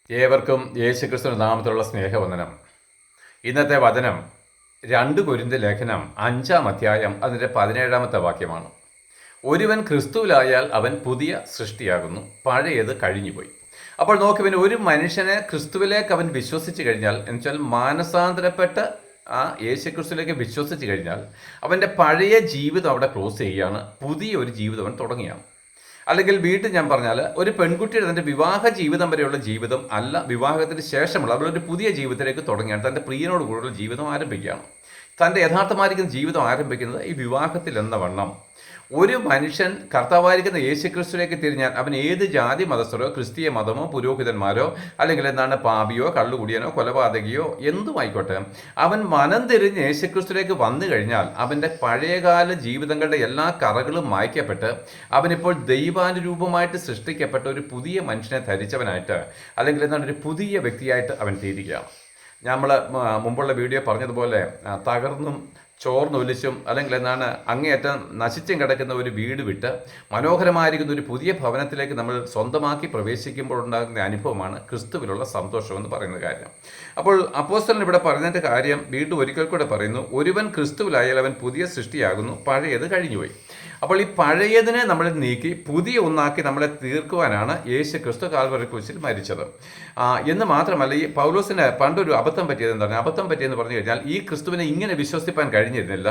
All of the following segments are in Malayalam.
ഏവർക്കും യേശുക്രിസ്തുവിന്റെ നാമത്തിലുള്ള സ്നേഹവന്ദനം. ഇന്നത്തെ വചനം 2 കൊരിന്ത്യർ ലേഖനം 5-ാം അധ്യായം അതിൻ്റെ 17-ാമത്തെ വാക്യമാണ്. ഒരുവൻ ക്രിസ്തുവിലായാൽ അവൻ പുതിയ സൃഷ്ടിയാകുന്നു, പഴയത് കഴിഞ്ഞുപോയി. അപ്പോൾ നോക്കുവിൻ, ഒരു മനുഷ്യനെ ക്രിസ്തുവിലേക്ക് അവൻ വിശ്വസിച്ച് കഴിഞ്ഞാൽ, എന്നുവെച്ചാൽ മാനസാന്തരപ്പെട്ട് ആ യേശുക്രിസ്തുവിലേക്ക് വിശ്വസിച്ച് കഴിഞ്ഞാൽ അവൻ്റെ പഴയ ജീവിതം അവിടെ ക്ലോസ് ചെയ്യുകയാണ്, പുതിയ ഒരു ജീവിതം അവൻ തുടങ്ങിയാണ്. അല്ലെങ്കിൽ വീട്ടിൽ ഞാൻ പറഞ്ഞാൽ, ഒരു പെൺകുട്ടിയുടെ തൻ്റെ വിവാഹ ജീവിതം വരെയുള്ള ജീവിതം അല്ല, വിവാഹത്തിന് ശേഷമുള്ള അവളൊരു പുതിയ ജീവിതത്തിലേക്ക് തുടങ്ങിയാണ്, തൻ്റെ പ്രിയനോട് കൂടെയുള്ള ജീവിതം ആരംഭിക്കുകയാണ്. തൻ്റെ യഥാർത്ഥമായിരിക്കുന്ന ജീവിതം ആരംഭിക്കുന്നത് ഈ വിവാഹത്തിൽ എന്ന വണ്ണം. ഒരു മനുഷ്യൻ കർത്താവായിരിക്കുന്ന യേശുക്രിസ്തുവിലേക്ക് തിരിഞ്ഞാൽ അവൻ ഏത് ജാതി മതസ്ഥരോ, ക്രിസ്തീയ മതമോ, പുരോഹിതന്മാരോ, അല്ലെങ്കിൽ പാപിയോ, കള്ളുകുടിയനോ, കൊലപാതകിയോ എന്തുമായിക്കോട്ടെ, അവൻ മനം തിരിഞ്ഞ് യേശുക്രിസ്തുവിലേക്ക് വന്നു കഴിഞ്ഞാൽ അവൻ്റെ പഴയകാല ജീവിതങ്ങളുടെ എല്ലാ കറകളും മായ്ക്കപ്പെട്ട് അവനിപ്പോൾ ദൈവാനുരൂപമായിട്ട് സൃഷ്ടിക്കപ്പെട്ട ഒരു പുതിയ മനുഷ്യനെ ധരിച്ചവനായിട്ട്, അല്ലെങ്കിൽ ഒരു പുതിയ വ്യക്തിയായിട്ട് അവൻ തീരുകയാണ്. നമ്മൾ മുമ്പുള്ള വീഡിയോ പറഞ്ഞതുപോലെ തകർന്നും ചോർന്നൊലിച്ചും, അല്ലെങ്കിൽ അങ്ങേയറ്റം നശിച്ചും കിടക്കുന്ന ഒരു വീട് വിട്ട് മനോഹരമായിരിക്കുന്ന ഒരു പുതിയ ഭവനത്തിലേക്ക് നമ്മൾ സ്വന്തമാക്കി പ്രവേശിക്കുമ്പോൾ ഉണ്ടാകുന്ന അനുഭവമാണ് ക്രിസ്തുവിലുള്ള സന്തോഷം എന്ന് പറയുന്ന കാര്യം. അപ്പോൾ അപ്പോസ്തലൻ ഇവിടെ പറഞ്ഞതിൻ്റെ കാര്യം വീണ്ടും ഒരിക്കൽ കൂടെ പറയുന്നു, ഒരുവൻ ക്രിസ്തുവിലായാൽ അവൻ പുതിയ സൃഷ്ടിയാകുന്നു, പഴയത് കഴിഞ്ഞുപോയി. അപ്പോൾ ഈ പഴയതിനെ നമ്മൾ നീക്കി പുതിയ ഒന്നാക്കി നമ്മളെ തീർക്കുവാനാണ് യേശു ക്രിസ്തു കാൽവറി ക്രൂശിൽ മരിച്ചത് എന്ന് മാത്രമല്ല, ഈ പൗലോസിന് പണ്ടൊരു അബദ്ധം പറ്റിയത് എന്താണ്? അബദ്ധം പറ്റിയെന്ന് പറഞ്ഞു കഴിഞ്ഞാൽ, ഈ ക്രിസ്തുവിനെ ഇങ്ങനെ വിശ്വസിപ്പാൻ കഴിഞ്ഞിരുന്നില്ല.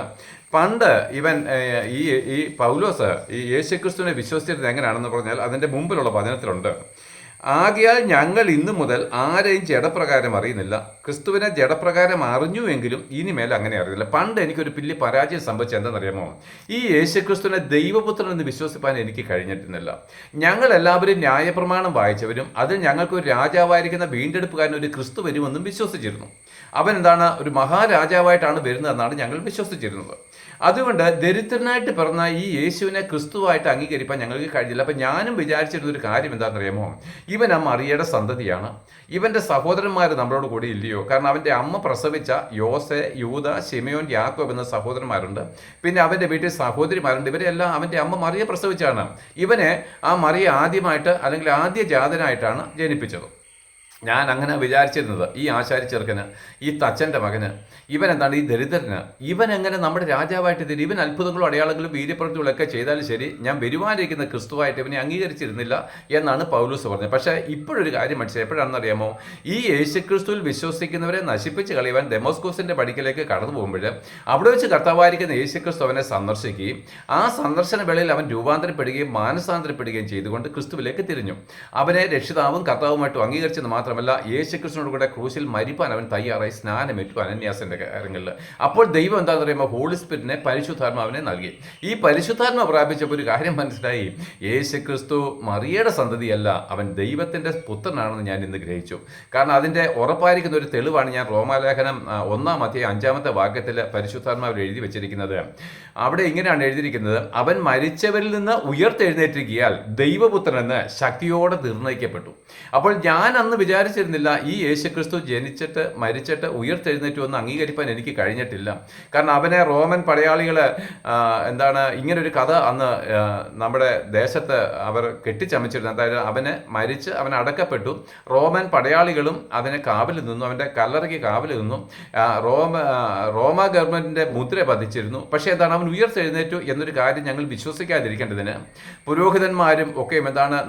പണ്ട് ഇവൻ ഈ പൗലോസ് ഈ യേശു ക്രിസ്തുവിനെ വിശ്വസിച്ചിരുന്നത് എങ്ങനെയാണെന്ന് പറഞ്ഞാൽ അതിൻ്റെ മുമ്പിലുള്ള വചനത്തിലുണ്ട്. ആകയാൽ ഞങ്ങൾ ഇന്നു മുതൽ ആരെയും ജഡപ്രകാരം അറിയുന്നില്ല, ക്രിസ്തുവിനെ ജഡപ്രകാരം അറിഞ്ഞുവെങ്കിലും ഇനിമേൽ അങ്ങനെ അറിയില്ല. പണ്ട് എനിക്കൊരു വലിയ പരാജയം സംഭവിച്ചത് എന്താണെന്നറിയാമോ? ഈ യേശുക്രിസ്തുവിനെ ദൈവപുത്രൻ എന്ന് വിശ്വസിപ്പാൻ എനിക്ക് കഴിഞ്ഞിരുന്നില്ല. ഞങ്ങൾ എല്ലാവരും ന്യായപ്രമാണം വായിച്ചവരും അതിൽ ഞങ്ങൾക്കൊരു രാജാവായിരിക്കുന്ന വീണ്ടെടുപ്പുകാരൻ ഒരു ക്രിസ്തു വരുമെന്നും വിശ്വസിച്ചിരുന്നു. അവൻ ഒരു മഹാരാജാവായിട്ടാണ് വരുന്നതെന്നാണ് ഞങ്ങൾ വിശ്വസിച്ചിരുന്നത്. അതുകൊണ്ട് ദരിദ്രനായിട്ട് പിറന്ന ഈ യേശുവിനെ ക്രിസ്തുവായിട്ട് അംഗീകരിക്കാൻ ഞങ്ങൾക്ക് കഴിഞ്ഞില്ല. അപ്പം ഞാനും വിചാരിച്ചിരുന്നൊരു കാര്യം എന്താണെന്നറിയാമോ? ഇവൻ മറിയയുടെ സന്തതിയാണ്, ഇവൻ്റെ സഹോദരന്മാർ നമ്മളോട് കൂടി ഇല്ലയോ? കാരണം അവൻ്റെ അമ്മ പ്രസവിച്ച യോസെ, യൂദ, ശിമയോൻ, യാക്കോബ് എന്ന സഹോദരന്മാരുണ്ട്. പിന്നെ അവൻ്റെ വീട്ടിൽ സഹോദരിമാരുണ്ട്. ഇവരെല്ലാം അവൻ്റെ അമ്മ മറിയ പ്രസവിച്ചാണ്. ഇവനെ ആ മറിയ ആദ്യമായിട്ട്, അല്ലെങ്കിൽ ആദ്യ ജാതനായിട്ടാണ് ജനിപ്പിച്ചത്. ഞാൻ അങ്ങനെ വിചാരിച്ചിരുന്നത്, ഈ ആശാരി ചെറുക്കന്, ഈ തച്ചൻ്റെ മകന്, ഇവൻ ഈ ദരിദ്രന്, ഇവൻ എങ്ങനെ നമ്മുടെ രാജാവായിട്ട് തരും? ഇവൻ അത്ഭുതങ്ങളും അടയാളങ്ങളും വീര്യപ്രവൃത്തികളൊക്കെ ചെയ്താലും ശരി, ഞാൻ വരുവാനിരിക്കുന്ന ക്രിസ്തുവായിട്ട് ഇവനെ അംഗീകരിച്ചിരുന്നില്ല എന്നാണ് പൗലോസ് പറഞ്ഞത്. പക്ഷേ ഇപ്പോഴൊരു കാര്യം മനസ്സിലായി. എപ്പോഴാണെന്നറിയാമോ? ഈ യേശുക്രിസ്തുവിൽ വിശ്വസിക്കുന്നവരെ നശിപ്പിച്ച് കളയുവാൻ ദമസ്കോസിൻ്റെ പടിക്കലേക്ക് കടന്നു പോകുമ്പോൾ അവിടെ വെച്ച് കർത്താവായിരിക്കുന്ന യേശുക്രിസ്തു അവനെ സന്ദർശിക്കുകയും ആ സന്ദർശന വേളയിൽ അവൻ രൂപാന്തരപ്പെടുകയും മാനസാന്തരപ്പെടുകയും ചെയ്തുകൊണ്ട് ക്രിസ്തുവിലേക്ക് തിരിഞ്ഞു. അവനെ രക്ഷിതാവും കർത്താവുമായിട്ടും അംഗീകരിച്ചെന്ന് മാത്രമല്ല, യേശുക്രിസ്തുവിനോട് കൂടെ ക്രൂശിൽ മരിപ്പാൻ അവൻ തയ്യാറായി സ്നാനമേറ്റു അനന്യാസിന്റെ കാര്യങ്ങളിൽ. അപ്പോൾ ദൈവം എന്താണെന്ന് പറയുമ്പോൾ ഹോളി സ്പിരിറ്റിനെ, പരിശുദ്ധാത്മാവിനെ നൽകി. ഈ പരിശുദ്ധാത്മ പ്രാപിച്ചപ്പോൾ ഒരു കാര്യം മനസ്സിലായി, യേശുക്രിസ്തു മറിയയുടെ സന്തതിയല്ല, അവൻ ദൈവത്തിന്റെ പുത്രനാണെന്ന് ഞാൻ ഇന്ന് ഗ്രഹിച്ചു. കാരണം അതിന്റെ ഉറപ്പായിരിക്കുന്ന ഒരു തെളിവാണ് ഞാൻ റോമാലേഖനം 1-ാം അധ്യായം 5-ാമത്തെ വാക്യത്തിൽ പരിശുദ്ധാത്മാവിൽ എഴുതി വെച്ചിരിക്കുന്നത്. അവിടെ ഇങ്ങനെയാണ് എഴുതിയിരിക്കുന്നത്, അവൻ മരിച്ചവരിൽ നിന്ന് ഉയർത്തെഴുന്നേറ്റിരിക്കാൻ ദൈവപുത്രൻ എന്ന് ശക്തിയോടെ നിർണയിക്കപ്പെട്ടു. അപ്പോൾ ഞാൻ അന്ന് വിചാരിച്ചിരുന്നില്ല ഈ യേശുക്രിസ്തു ജനിച്ചിട്ട് മരിച്ചിട്ട് ഉയർത്തെഴുന്നേറ്റു എന്ന് അംഗീകരിക്കാൻ എനിക്ക് കഴിഞ്ഞിട്ടില്ല. കാരണം അവനെ റോമൻ പടയാളികൾ ഇങ്ങനൊരു കഥ അന്ന് നമ്മുടെ ദേശത്ത് അവർ കെട്ടിച്ചമച്ചിരുന്നു. അതായത് അവനെ മരിച്ച് അവൻ അടക്കപ്പെട്ടു, റോമൻ പടയാളികളും അവനെ കാവലിൽ നിന്നു, അവൻ്റെ കല്ലറയ്ക്ക് കാവലിൽ നിന്നു, റോമ ഗവൺമെൻറ്റിൻ്റെ മുദ്ര പതിച്ചിരുന്നു. പക്ഷേ അവൻ ഉയർത്തെഴുന്നേറ്റു എന്നൊരു കാര്യം ഞങ്ങൾ വിശ്വസിക്കാതിരിക്കേണ്ടതിന് പുരോഹിതന്മാരും ഒക്കെ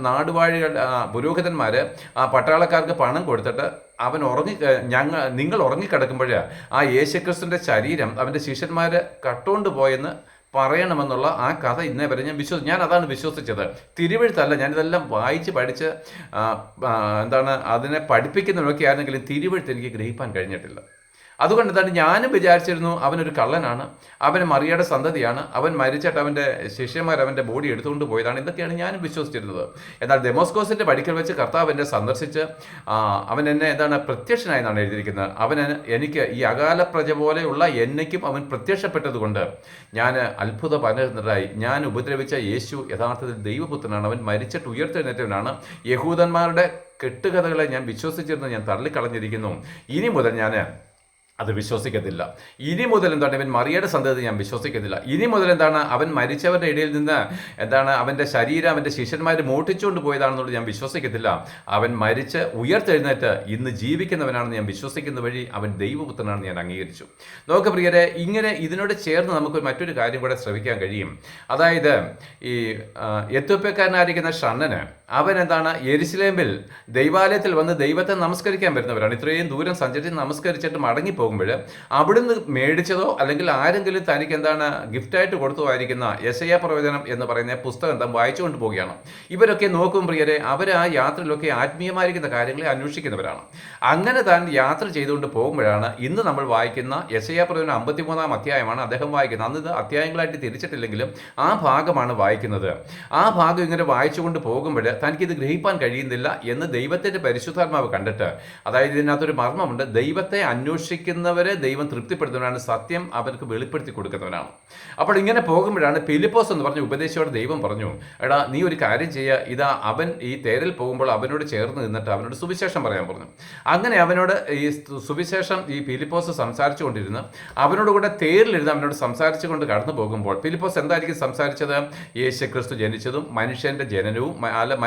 നാടുവാഴികൾ, പുരോഹിതന്മാർ ആ പട്ടാളക്കാർക്ക് പണം കൊടുത്തിട്ട് അവൻ നിങ്ങൾ ഉറങ്ങിക്കിടക്കുമ്പോൾ ആ യേശുക്രിസ്തുവിൻ്റെ ശരീരം അവൻ്റെ ശിഷ്യന്മാർ കട്ടുകൊണ്ട് പോയെന്ന് പറയണമെന്നുള്ള ആ കഥ ഇന്നേ വരെ ഞാൻ അതാണ് വിശ്വസിച്ചത്. തിരുവെഴുത്തല്ല, ഞാനിതെല്ലാം വായിച്ച് പഠിച്ച് അതിനെ പഠിപ്പിക്കുന്നവരൊക്കെ ആയിരുന്നെങ്കിലും തിരുവെഴുത്ത് എനിക്ക് ഗ്രഹിക്കാൻ കഴിഞ്ഞിട്ടില്ല. അതുകൊണ്ട് ഞാനും വിചാരിച്ചിരുന്നു അവനൊരു കള്ളനാണ്, അവൻ മറിയയുടെ സന്തതിയാണ്, അവൻ മരിച്ചിട്ട് അവൻ്റെ ശിഷ്യന്മാർ അവൻ്റെ ബോഡി എടുത്തുകൊണ്ട് പോയതാണ്. ഇതൊക്കെയാണ് ഞാനും വിശ്വസിച്ചിരുന്നത്. എന്നാൽ ദമസ്കോസിൻ്റെ പടിക്കൽ വെച്ച് കർത്താവ് എന്നെ സന്ദർശിച്ച് അവൻ എന്നെ പ്രത്യക്ഷനായി എന്നാണ് എഴുതിയിരിക്കുന്നത്. അവൻ എനിക്ക് ഈ അകാല പ്രജ പോലെയുള്ള എന്നയ്ക്കും അവൻ പ്രത്യക്ഷപ്പെട്ടത് കൊണ്ട് ഞാൻ അത്ഭുത പരന്നതായി. ഞാൻ ഉപദ്രവിച്ച യേശു യഥാർത്ഥത്തിൽ ദൈവപുത്രനാണ്, അവൻ മരിച്ചിട്ട് ഉയർത്തെഴുന്നേറ്റവനാണ്. യഹൂദന്മാരുടെ കെട്ടുകഥകളെ ഞാൻ വിശ്വസിച്ചിരുന്നത് ഞാൻ തള്ളിക്കളഞ്ഞിരിക്കുന്നു. ഇനി മുതൽ ഞാൻ അത് വിശ്വസിക്കത്തില്ല. ഇനി മുതൽ എന്താണ് ഇവൻ മറിയയുടെ സന്തതി ഞാൻ വിശ്വസിക്കത്തില്ല. ഇനി മുതൽ എന്താണ് അവൻ മരിച്ചവരുടെ ഇടയിൽ നിന്ന് എന്താണ് അവൻ്റെ ശരീരം അവൻ്റെ ശിഷ്യന്മാർ മോഷ്ടിച്ചുകൊണ്ട് പോയതാണെന്നുള്ളത് ഞാൻ വിശ്വസിക്കത്തില്ല. അവൻ മരിച്ച് ഉയർത്തെഴുന്നേറ്റ് ഇന്ന് ജീവിക്കുന്നവനാണെന്ന് ഞാൻ വിശ്വസിക്കുന്ന വഴി അവൻ ദൈവപുത്രനാണെന്ന് ഞാൻ അംഗീകരിച്ചു. നോക്ക് പ്രിയരെ, ഇങ്ങനെ ഇതിനോട് ചേർന്ന് നമുക്ക് മറ്റൊരു കാര്യം കൂടെ ശ്രമിക്കാൻ കഴിയും. അതായത് ഈ എത്യോപ്യക്കാരനായിരിക്കുന്ന ഷണ്ണന് അവൻ എന്താണ് യെരുശലേമിൽ ദൈവാലയത്തിൽ വന്ന് ദൈവത്തെ നമസ്കരിക്കാൻ വരുന്നവരാണ്. ഇത്രയും ദൂരം സഞ്ചരിച്ച് നമസ്കരിച്ചിട്ട് മടങ്ങിപ്പോകുമ്പോൾ അവിടുന്ന് മേടിച്ചതോ അല്ലെങ്കിൽ ആരെങ്കിലും തനിക്ക് എന്താണ് ഗിഫ്റ്റായിട്ട് കൊടുത്തതോ ആയിരിക്കുന്ന യെശയ്യാ പ്രവചനം എന്ന് പറയുന്ന പുസ്തകം താൻ വായിച്ചുകൊണ്ട് പോവുകയാണ്. ഇവരൊക്കെ നോക്കും പ്രിയരെ, അവർ ആ യാത്രയിലൊക്കെ ആത്മീയമായിരിക്കുന്ന കാര്യങ്ങളെ അന്വേഷിക്കുന്നവരാണ്. അങ്ങനെ താൻ യാത്ര ചെയ്തുകൊണ്ട് പോകുമ്പോഴാണ് ഇന്ന് നമ്മൾ വായിക്കുന്ന യെശയ്യാ പ്രവചനം 53-ാം അധ്യായമാണ് അദ്ദേഹം വായിക്കുന്നത്. അന്ന് ഇത് അധ്യായങ്ങളായിട്ട് തിരിച്ചിട്ടില്ലെങ്കിലും ആ ഭാഗമാണ് വായിക്കുന്നത്. ആ ഭാഗം ഇങ്ങനെ വായിച്ചുകൊണ്ട് പോകുമ്പോൾ തനിക്കിത് ഗ്രഹിക്കാൻ കഴിയുന്നില്ല എന്ന് ദൈവത്തിൻ്റെ പരിശുദ്ധാത്മാവ് കണ്ടിട്ട്, അതായത് ഇതിനകത്തൊരു മർമ്മമുണ്ട്, ദൈവത്തെ അന്വേഷിക്കുന്നവരെ ദൈവം തൃപ്തിപ്പെടുത്തുന്നവനാണ്, സത്യം അവർക്ക് വെളിപ്പെടുത്തി കൊടുക്കുന്നവനാണ്. അപ്പോൾ ഇങ്ങനെ പോകുമ്പോഴാണ് ഫിലിപ്പോസ് എന്ന് പറഞ്ഞ ഉപദേശിയോട് ദൈവം പറഞ്ഞു, എടാ നീ ഒരു കാര്യം ചെയ്യുക, ഇതാ അവൻ ഈ തേരിൽ പോകുമ്പോൾ അവനോട് ചേർന്ന് നിന്നിട്ട് അവനോട് സുവിശേഷം പറയാൻ പറഞ്ഞു. അങ്ങനെ അവനോട് ഈ സുവിശേഷം ഈ ഫിലിപ്പോസ് സംസാരിച്ചു കൊണ്ടിരുന്ന് അവനോട് കൂടെ തേരിലിരുന്ന് അവനോട് സംസാരിച്ചു കൊണ്ട് കടന്നു പോകുമ്പോൾ ഫിലിപ്പോസ് എന്തായിരിക്കും സംസാരിച്ചത്? യേശുക്രിസ്തു ജനിച്ചതും മനുഷ്യൻ്റെ ജനനവും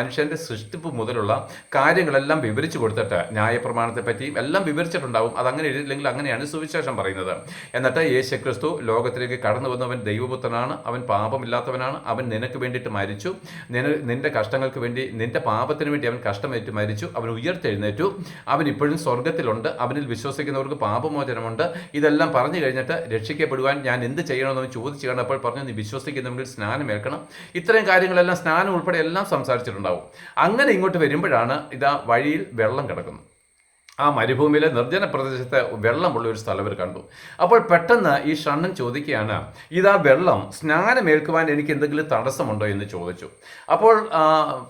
മനുഷ്യൻ്റെ സൃഷ്ടിപ്പ് മുതലുള്ള കാര്യങ്ങളെല്ലാം വിവരിച്ചു കൊടുത്തിട്ട് ന്യായപ്രമാണത്തെ പറ്റിയും എല്ലാം വിവരിച്ചിട്ടുണ്ടാവും. അതങ്ങനെ എഴുതിയില്ലെങ്കിൽ അങ്ങനെയാണ് സുവിശേഷം പറയുന്നത്. എന്നിട്ട് യേശുക്രിസ്തു ലോകത്തിലേക്ക് കടന്നു വന്നവൻ ദൈവപുത്രനാണ്, അവൻ പാപമില്ലാത്തവനാണ്, അവൻ നിനക്ക് വേണ്ടിയിട്ട് മരിച്ചു, നിന്റെ കഷ്ടങ്ങൾക്ക് വേണ്ടി നിന്റെ പാപത്തിന് വേണ്ടി അവൻ കഷ്ടമേറ്റ് മരിച്ചു, അവൻ ഉയർത്തെഴുന്നേറ്റു, അവൻ ഇപ്പോഴും സ്വർഗത്തിലുണ്ട്, അവനിൽ വിശ്വസിക്കുന്നവർക്ക് പാപമോചനമുണ്ട്. ഇതെല്ലാം പറഞ്ഞു കഴിഞ്ഞിട്ട് രക്ഷിക്കപ്പെടുവാൻ ഞാൻ എന്ത് ചെയ്യണമെന്ന് ചോദിച്ചു കണ്ടപ്പോൾ പറഞ്ഞു, നീ വിശ്വസിക്കുന്നെങ്കിൽ സ്നാനമേൽക്കണം. ഇത്രയും കാര്യങ്ങളെല്ലാം സ്നാനം ഉൾപ്പെടെ എല്ലാം സംസാരിച്ചിട്ടുണ്ടാവും. അങ്ങനെ ഇങ്ങോട്ട് വരുമ്പോഴാണ് ഇതാ വഴിയിൽ വെള്ളം കിടക്കുന്നു. ആ മരുഭൂമിയിലെ നിർജ്ജന പ്രദേശത്തെ വെള്ളമുള്ള ഒരു സ്ഥലം അവർ കണ്ടു. അപ്പോൾ പെട്ടെന്ന് ഈ ഷണ്ണൻ ചോദിക്കുകയാണ്, ഇതാ വെള്ളം, സ്നാനമേൽക്കുവാൻ എനിക്ക് എന്തെങ്കിലും തടസ്സമുണ്ടോ എന്ന് ചോദിച്ചു. അപ്പോൾ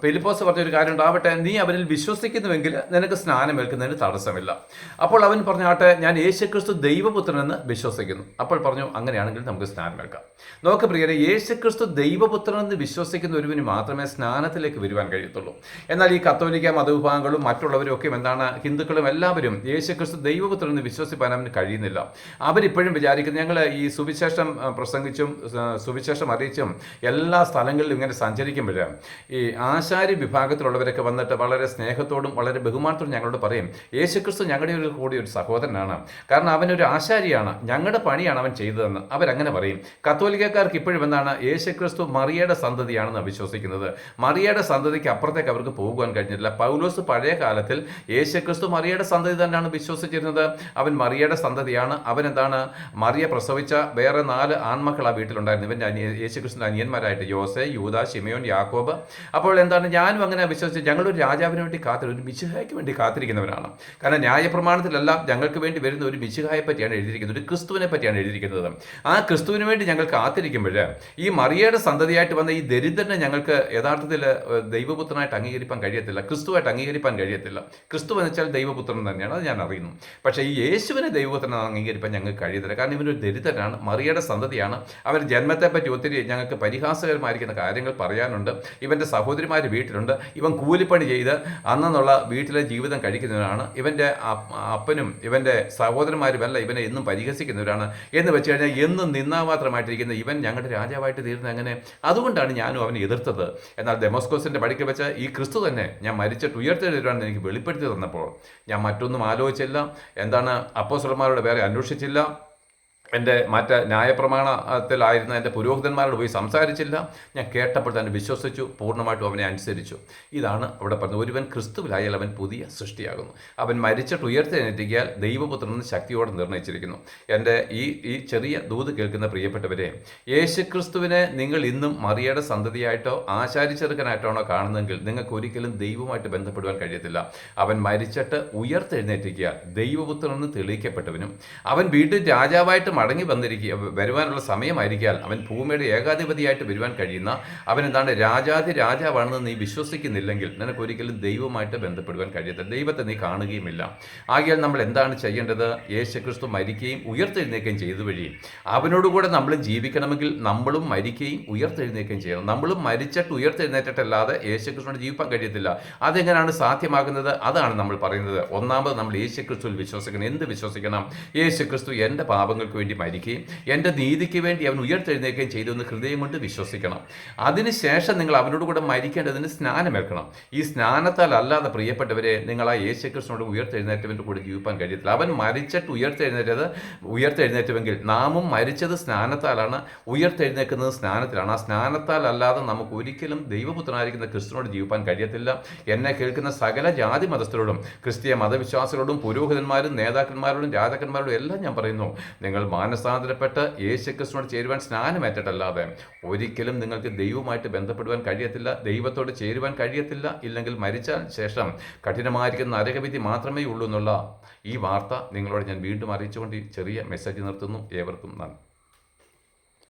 ഫിലിപ്പോസ് പറഞ്ഞൊരു കാര്യം ഉണ്ടാവട്ടെ, നീ അവനിൽ വിശ്വസിക്കുന്നുവെങ്കിൽ നിനക്ക് സ്നാനമേൽക്കുന്നതിന് തടസ്സമില്ല. അപ്പോൾ അവൻ പറഞ്ഞാട്ടെ, ഞാൻ യേശുക്രിസ്തു ദൈവപുത്രനെന്ന് വിശ്വസിക്കുന്നു. അപ്പോൾ പറഞ്ഞു, അങ്ങനെയാണെങ്കിൽ നമുക്ക് സ്നാനമേൽക്കാം. നോക്ക് പ്രിയരെ, യേശുക്രിസ്തു ദൈവപുത്രനെന്ന് വിശ്വസിക്കുന്ന ഒരുവിന് മാത്രമേ സ്നാനത്തിലേക്ക് വരുവാൻ കഴിയത്തുള്ളൂ. എന്നാൽ ഈ കത്തോലിക്ക മതവിഭാഗങ്ങളും മറ്റുള്ളവരും ഒക്കെ എന്താണ്, ഹിന്ദുക്കളും എല്ലാവരും യേശുക്രിസ്തു ദൈവപുത്രൻ എന്ന് വിശ്വസിപ്പാൻ അവന് കഴിയുന്നില്ല. അവരിപ്പോഴും വിചാരിക്കുന്നത്, ഞങ്ങൾ ഈ സുവിശേഷം പ്രസംഗിച്ചും സുവിശേഷം അറിയിച്ചും എല്ലാ സ്ഥലങ്ങളിലും ഇങ്ങനെ സഞ്ചരിക്കുമ്പോൾ ഈ ആശാരി വിഭാഗത്തിലുള്ളവരൊക്കെ വന്നിട്ട് വളരെ സ്നേഹത്തോടും വളരെ ബഹുമാനത്തോടും ഞങ്ങളോട് പറയും, യേശുക്രിസ്തു ഞങ്ങളുടെ കൂടി ഒരു സഹോദരനാണ്, കാരണം അവനൊരു ആശാരിയാണ്, ഞങ്ങളുടെ പണിയാണ് അവൻ ചെയ്തതെന്ന് അവരങ്ങനെ പറയും. കത്തോലിക്കക്കാർക്ക് ഇപ്പോഴും എന്താണ്, യേശുക്രിസ്തു മറിയയുടെ സന്തതിയാണെന്ന് വിശ്വസിക്കുന്നത്. മറിയയുടെ സന്തതിക്ക് അപ്പുറത്തേക്ക് അവർക്ക് പോകുവാൻ കഴിഞ്ഞില്ല. പൗലോസ് പഴയ കാലത്തിൽ യേശുക്രിസ്തു മറിയയുടെ സന്തതി തന്നെയാണ് വിശ്വസിച്ചിരുന്നത്. അവൻ മറിയയുടെ സന്തതിയാണ്. അവൻ എന്താണ്, മറിയ പ്രസവിച്ച വേറെ 4 ആൺമക്കൾ ആ വീട്ടിലുണ്ടായിരുന്നു. ഇവൻ്റെ യേശുക്രിസ്തുവിൻ്റെ അനിയന്മാരായിട്ട് യോസെ, യൂദ, ശിമയോൻ, യാക്കോബ്. അപ്പോൾ എന്താണ്, ഞാനും അങ്ങനെ വിശ്വസിച്ച് ഞങ്ങളൊരു രാജാവിന് വേണ്ടി ഒരു മിശിഹായ്ക്ക് വേണ്ടി കാത്തിരിക്കുന്നവരാണ്. കാരണം ന്യായപ്രമാണത്തിലെല്ലാം ഞങ്ങൾക്ക് വേണ്ടി വരുന്ന ഒരു മിശിഹായെ പറ്റിയാണ് എഴുതിയിരിക്കുന്നത്, ഒരു ക്രിസ്തുവിനെ പറ്റിയാണ് എഴുതിയിരിക്കുന്നത്. ആ ക്രിസ്തുവിന് വേണ്ടി ഞങ്ങൾ കാത്തിരിക്കുമ്പോൾ ഈ മറിയയുടെ സന്തതിയായിട്ട് വന്ന ഈ ദരിദ്രനെ ഞങ്ങൾക്ക് യഥാർത്ഥത്തിൽ ദൈവപുത്രനായിട്ട് അംഗീകരിക്കാൻ കഴിയത്തില്ല, ക്രിസ്തുവായിട്ട് അംഗീകരിക്കാൻ കഴിയത്തില്ല. ക്രിസ്തു എന്ന് വെച്ചാൽ ദൈവപുത്രൻ തന്നെയാണ്, അത് ഞാൻ അറിയുന്നു. പക്ഷേ ഈ യേശുവിനെ ദൈവപുത്രനെ അംഗീകരിക്കാൻ ഞങ്ങൾക്ക് കഴിയത്തില്ല. കാരണം ഇവനൊരു ദരിദ്രനാണ്, മറിയയുടെ സന്തതിയാണ്. അവൻ ജന്മത്തെപ്പറ്റി ഒത്തിരി ഞങ്ങൾക്ക് പരിഹാസകരമായിരിക്കുന്ന കാര്യങ്ങൾ പറയാനുണ്ട്. ഇവൻ്റെ സഹോദരിമാർ വീട്ടിലുണ്ട്. ഇവൻ കൂലിപ്പണി ചെയ്ത് അന്നുള്ള വീട്ടിലെ ജീവിതം കഴിക്കുന്നവനാണ്. ഇവൻ്റെ അപ്പനും ഇവൻ്റെ സഹോദരന്മാരുമല്ല ഇവനെ എന്നും പരിഹസിക്കുന്നവരാണ് എന്ന് വെച്ച് കഴിഞ്ഞാൽ എന്നും നിന്നാമാത്രമായിട്ടിരിക്കുന്ന ഇവൻ ഞങ്ങളുടെ രാജാവായിട്ട് തീരുന്നത് എങ്ങനെ? അതുകൊണ്ടാണ് ഞാനും അവനെ എതിർത്തത്. എന്നാൽ ദമസ്കോസിൻ്റെ പടിക്കൽ വെച്ച് ഈ ക്രിസ്തു തന്നെ ഞാൻ മരിച്ചിട്ട് ഉയർത്തെഴുന്നേറ്റാണെന്ന് എനിക്ക് വെളിപ്പെടുത്തി തന്നപ്പോൾ ഞാൻ മറ്റൊന്നും ആലോചിച്ചില്ല. എന്താണ്, അപ്പോസ്തലന്മാരോട് വേറെ അന്വേഷിച്ചില്ല. എൻ്റെ മറ്റ് ന്യായപ്രമാണത്തിലായിരുന്ന എൻ്റെ പുരോഹിതന്മാരോട് പോയി സംസാരിച്ചില്ല. ഞാൻ കേട്ടപ്പോൾ തന്നെ വിശ്വസിച്ചു, പൂർണ്ണമായിട്ടും അവനെ അനുസരിച്ചു. ഇതാണ് അവിടെ പറഞ്ഞത്, ഒരുവൻ ക്രിസ്തുവിലായാൽ അവൻ പുതിയ സൃഷ്ടിയാകുന്നു. അവൻ മരിച്ചിട്ട് ഉയർത്തെഴുന്നേൽക്കാൻ ദൈവപുത്രനെന്ന് ശക്തിയോടെ നിർണയിച്ചിരിക്കുന്നു. എൻ്റെ ഈ ചെറിയ ദൂത് കേൾക്കുന്ന പ്രിയപ്പെട്ടവരെ, യേശുക്രിസ്തുവിനെ നിങ്ങൾ ഇന്നും മറിയയുടെ സന്തതിയായിട്ടോ ആശാരിച്ചെറുക്കനായിട്ടാണോ കാണുന്നതെങ്കിൽ നിങ്ങൾക്ക് ഒരിക്കലും ദൈവവുമായിട്ട് ബന്ധപ്പെടുവാൻ കഴിയത്തില്ല. അവൻ മരിച്ചിട്ട് ഉയർത്തെഴുന്നേൽക്കുക ദൈവപുത്രനെന്ന് തെളിയിക്കപ്പെട്ടവനും അവൻ വീണ്ടും രാജാവായിട്ട് മടങ്ങി വരുവാനുള്ള സമയമായിരിക്കാൽ അവൻ ഭൂമിയുടെ ഏകാധിപതിയായിട്ട് വരുവാൻ കഴിയുന്ന അവൻ എന്താണ് രാജാതി രാജാവാണെന്ന് നീ വിശ്വസിക്കുന്നില്ലെങ്കിൽ നിനക്കൊരിക്കലും ദൈവമായിട്ട് ബന്ധപ്പെടുവാൻ കഴിയത്തില്ല. ദൈവത്തെ നീ കാണുകയുമില്ല. ആകയാൽ നമ്മൾ എന്താണ് ചെയ്യേണ്ടത്? യേശുക്രിസ്തു മരിക്കുകയും ഉയർത്തെഴുന്നേൽക്കുകയും ചെയ്തു വഴി അവനോടുകൂടെ നമ്മൾ ജീവിക്കണമെങ്കിൽ നമ്മളും മരിക്കുകയും ഉയർത്തെഴുന്നേൽക്കുകയും ചെയ്യണം. നമ്മളും മരിച്ചിട്ട് ഉയർത്തെഴുന്നേറ്റിട്ടല്ലാതെ യേശുക്രിസ്തുവിനോട് ജീവിക്കാൻ കഴിയത്തില്ല. അതെങ്ങനെയാണ് സാധ്യമാകുന്നത്? അതാണ് നമ്മൾ പറയുന്നത്. ഒന്നാമത് നമ്മൾ യേശുക്രിസ്തുവിൽ വിശ്വസിക്കണം. എന്ത് വിശ്വസിക്കണം? യേശുക്രിസ്തു എൻ്റെ പാപങ്ങൾക്ക് വേണ്ടി മരിക്കുകയും എൻ്റെ നീതിക്ക് വേണ്ടി അവൻ ഉയർത്തെഴുന്നേൽക്കുകയും ചെയ്തു എന്ന് ഹൃദയം കൊണ്ട് വിശ്വസിക്കണം. അതിനുശേഷം നിങ്ങൾ അവനോട് കൂടെ മരിക്കേണ്ടതിന് സ്നാനമേൽക്കണം. ഈ സ്നാനത്താൽ അല്ലാതെ പ്രിയപ്പെട്ടവരെ നിങ്ങൾ ആ യേശുക്രിസ്തുവിനോട് ഉയർത്തെഴുന്നേറ്റവൻ്റെ കൂടെ ജീവിക്കാൻ കഴിയത്തില്ല. അവൻ മരിച്ചിട്ട് ഉയർത്തെഴുന്നേറ്റുവെങ്കിൽ നാമും മരിച്ചത് സ്നാനത്താലാണ്, ഉയർത്തെഴുന്നേൽക്കുന്നത് സ്നാനത്തിലാണ്. ആ സ്നാനത്താൽ അല്ലാതെ നമുക്ക് ഒരിക്കലും ദൈവപുത്രനായിരിക്കുന്ന ക്രിസ്തുവിനോട് ജീവിക്കാൻ കഴിയത്തില്ല. എന്നെ കേൾക്കുന്ന സകല ജാതി മതസ്ഥരോടും ക്രിസ്തീയ മതവിശ്വാസികളോടും പുരോഹിതന്മാരും നേതാക്കന്മാരോടും രാജാക്കന്മാരോടും എല്ലാം ഞാൻ പറയുന്നു, നിങ്ങൾ മാനസാന്തരപ്പെട്ട് യേശുക്രിസ്തുവിനോട് ചേരുവാൻ സ്നാനമേറ്റിട്ടല്ലാതെ ഒരിക്കലും നിങ്ങൾക്ക് ദൈവവുമായിട്ട് ബന്ധപ്പെടുവാൻ കഴിയത്തില്ല, ദൈവത്തോട് ചേരുവാൻ കഴിയത്തില്ല. ഇല്ലെങ്കിൽ മരിച്ചാൽ ശേഷം കഠിനമായിരിക്കുന്ന നരകവിധി മാത്രമേ ഉള്ളൂ എന്നുള്ള ഈ വാർത്ത നിങ്ങളോട് ഞാൻ വീണ്ടും അറിയിച്ചുകൊണ്ട് ഈ ചെറിയ മെസ്സേജ് നിർത്തുന്നു. ഏവർക്കും നന്ദി.